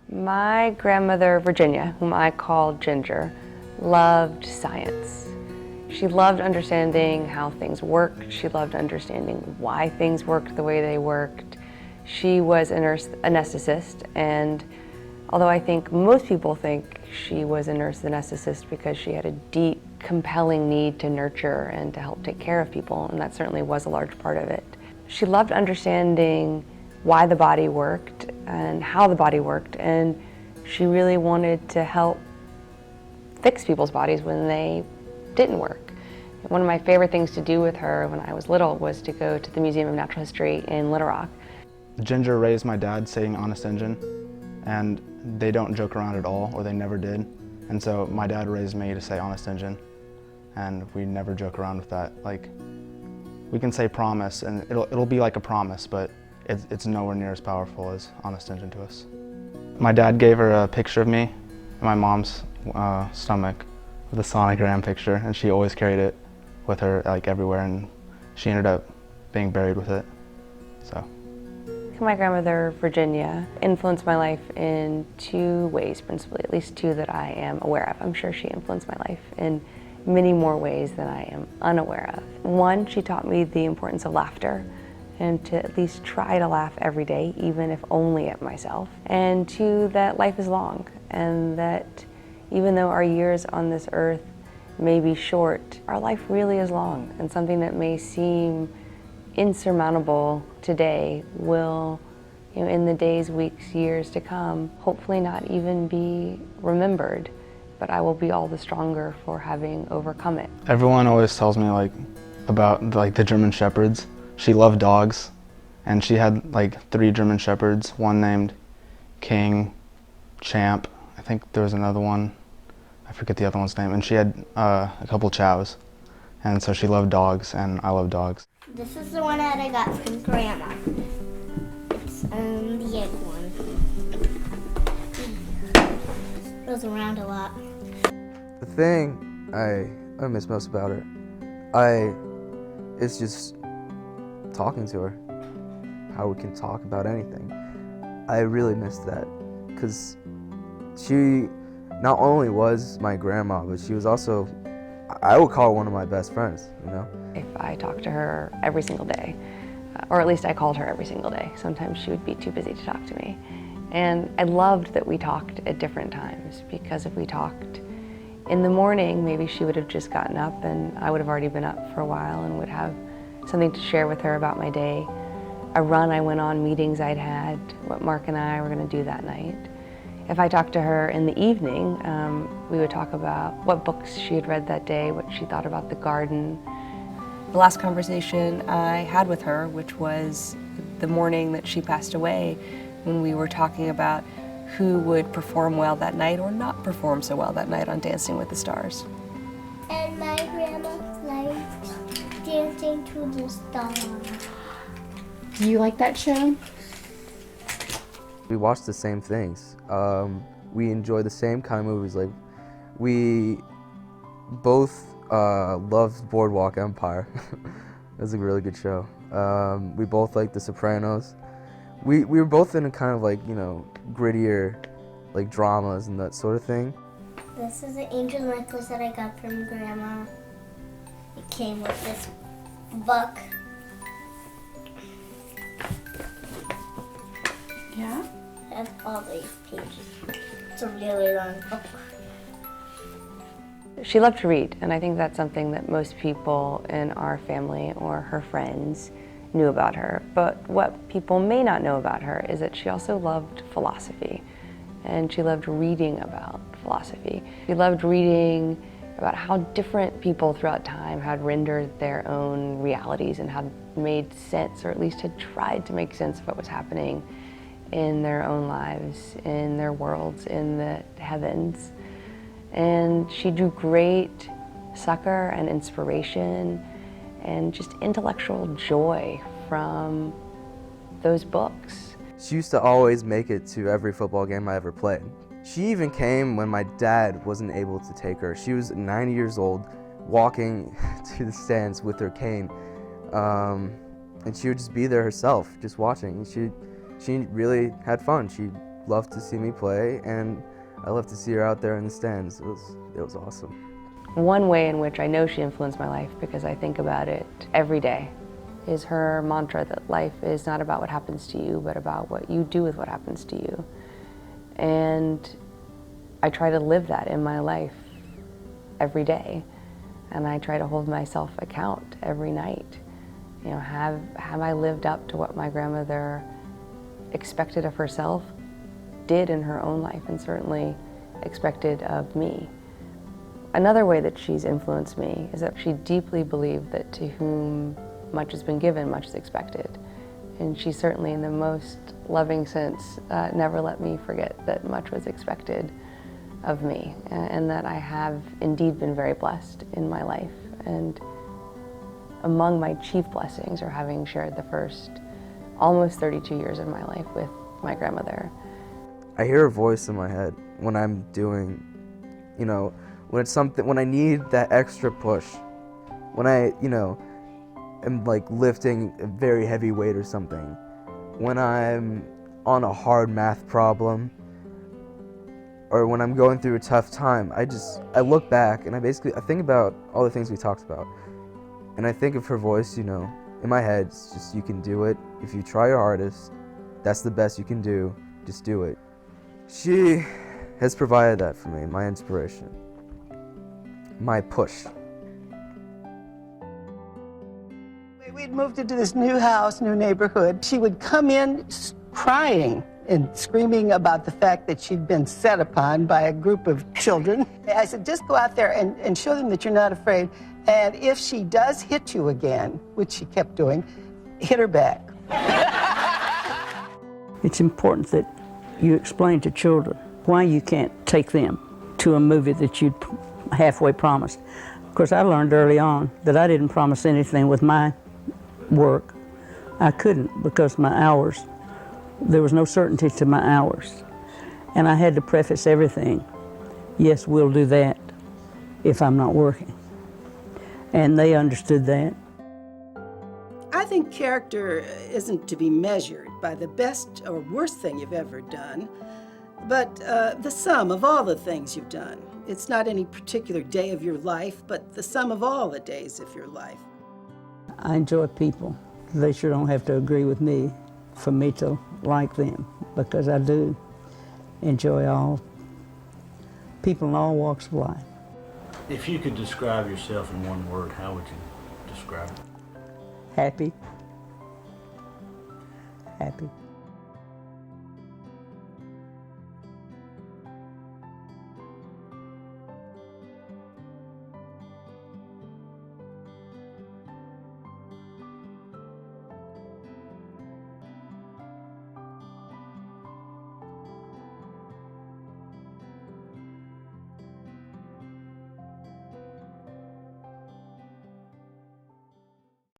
My grandmother, Virginia, whom I called Ginger, loved science. She loved understanding how things worked. She loved understanding why things worked the way they worked. She was a anesthetist, and although I think most people think she was a nurse anesthetist because she had a deep, compelling need to nurture and to help take care of people, and that certainly was a large part of it. She loved understanding why the body worked and how the body worked, and she really wanted to help fix people's bodies when they didn't work. One of my favorite things to do with her when I was little was to go to the Museum of Natural History in Little Rock. Ginger raised my dad saying honest engine, and they don't joke around at all, or they never did. And so my dad raised me to say honest engine, and we never joke around with that. Like, we can say promise, and it'll be like a promise, but it's nowhere near as powerful as honest engine to us. My dad gave her a picture of me in my mom's stomach with a sonogram picture, and she always carried it with her like everywhere, and she ended up being buried with it. So. My grandmother, Virginia, influenced my life in two ways, principally, at least two that I am aware of. I'm sure she influenced my life in many more ways than I am unaware of. One, she taught me the importance of laughter and to at least try to laugh every day, even if only at myself. And two, that life is long, and that even though our years on this earth may be short, our life really is long, and something that may seem insurmountable today will, in the days, weeks, years to come, hopefully not even be remembered, but I will be all the stronger for having overcome it. Everyone always tells me about the German Shepherds. She loved dogs, and she had 3 German Shepherds, one named King, Champ, I think there was another one, I forget the other one's name, and she had a couple chows, and so she loved dogs, and I love dogs. This is the one that I got from Grandma. It's the egg one. It goes around a lot. The thing I miss most about her, it's just talking to her, how we can talk about anything. I really miss that, because she not only was my grandma, but she was also, I would call her one of my best friends, If I talked to her every single day, or at least I called her every single day, sometimes she would be too busy to talk to me. And I loved that we talked at different times, because if we talked in the morning, maybe she would have just gotten up and I would have already been up for a while and would have something to share with her about my day, a run I went on, meetings I'd had, what Mark and I were going to do that night. If I talked to her in the evening, we would talk about what books she had read that day, what she thought about the garden. The last conversation I had with her, which was the morning that she passed away, when we were talking about who would perform well that night or not perform so well that night on Dancing with the Stars. And my grandma liked Dancing to the Stars. Do you like that show? We watch the same things. We enjoy the same kind of movies. We both loved Boardwalk Empire. It was a really good show. We both liked The Sopranos. We were both in a kind of grittier dramas and that sort of thing. This is an angel necklace that I got from Grandma. It came with this book. Yeah? It has all these pages. It's a really long book. She loved to read, and I think that's something that most people in our family or her friends knew about her. But what people may not know about her is that she also loved philosophy, and she loved reading about philosophy. She loved reading about how different people throughout time had rendered their own realities and had made sense, or at least had tried to make sense of what was happening in their own lives, in their worlds, in the heavens. And she drew great succor and inspiration and just intellectual joy from those books. She used to always make it to every football game I ever played. She even came when my dad wasn't able to take her. She was 90 years old, walking to the stands with her cane, and she would just be there herself, just watching. She really had fun. She loved to see me play, and I loved to see her out there in the stands. It was awesome. One way in which I know she influenced my life, because I think about it every day, is her mantra that life is not about what happens to you, but about what you do with what happens to you. And I try to live that in my life every day, and I try to hold myself account every night. You know, have I lived up to what my grandmother expected of herself, did in her own life, and certainly expected of me. Another way that she's influenced me is that she deeply believed that to whom much has been given, much is expected. And she certainly, in the most loving sense, never let me forget that much was expected of me, and that I have indeed been very blessed in my life. And among my chief blessings are having shared the first almost 32 years of my life with my grandmother. I hear her voice in my head when I'm doing, you know, when I need that extra push, when I, you know, am like lifting a very heavy weight or something, when I'm on a hard math problem, or when I'm going through a tough time, I look back and I think about all the things we talked about. And I think of her voice, you know, in my head. It's just, you can do it. If you try your hardest, that's the best you can do. Just do it. She has provided that for me, my inspiration, my push. We'd moved into this new house, new neighborhood. She would come in crying and screaming about the fact that she'd been set upon by a group of children. I said, just go out there and show them that you're not afraid. And if she does hit you again, which she kept doing, hit her back. It's important that you explain to children why you can't take them to a movie that you'd halfway promised. Of course, I learned early on that I didn't promise anything with my work. I couldn't, because my hours, there was no certainty to my hours. And I had to preface everything, yes, we'll do that if I'm not working. And they understood that. I think character isn't to be measured by the best or worst thing you've ever done, but the sum of all the things you've done. It's not any particular day of your life, but the sum of all the days of your life. I enjoy people. They sure don't have to agree with me for me to like them, because I do enjoy all people in all walks of life. If you could describe yourself in one word, how would you describe it? Happy. Happy.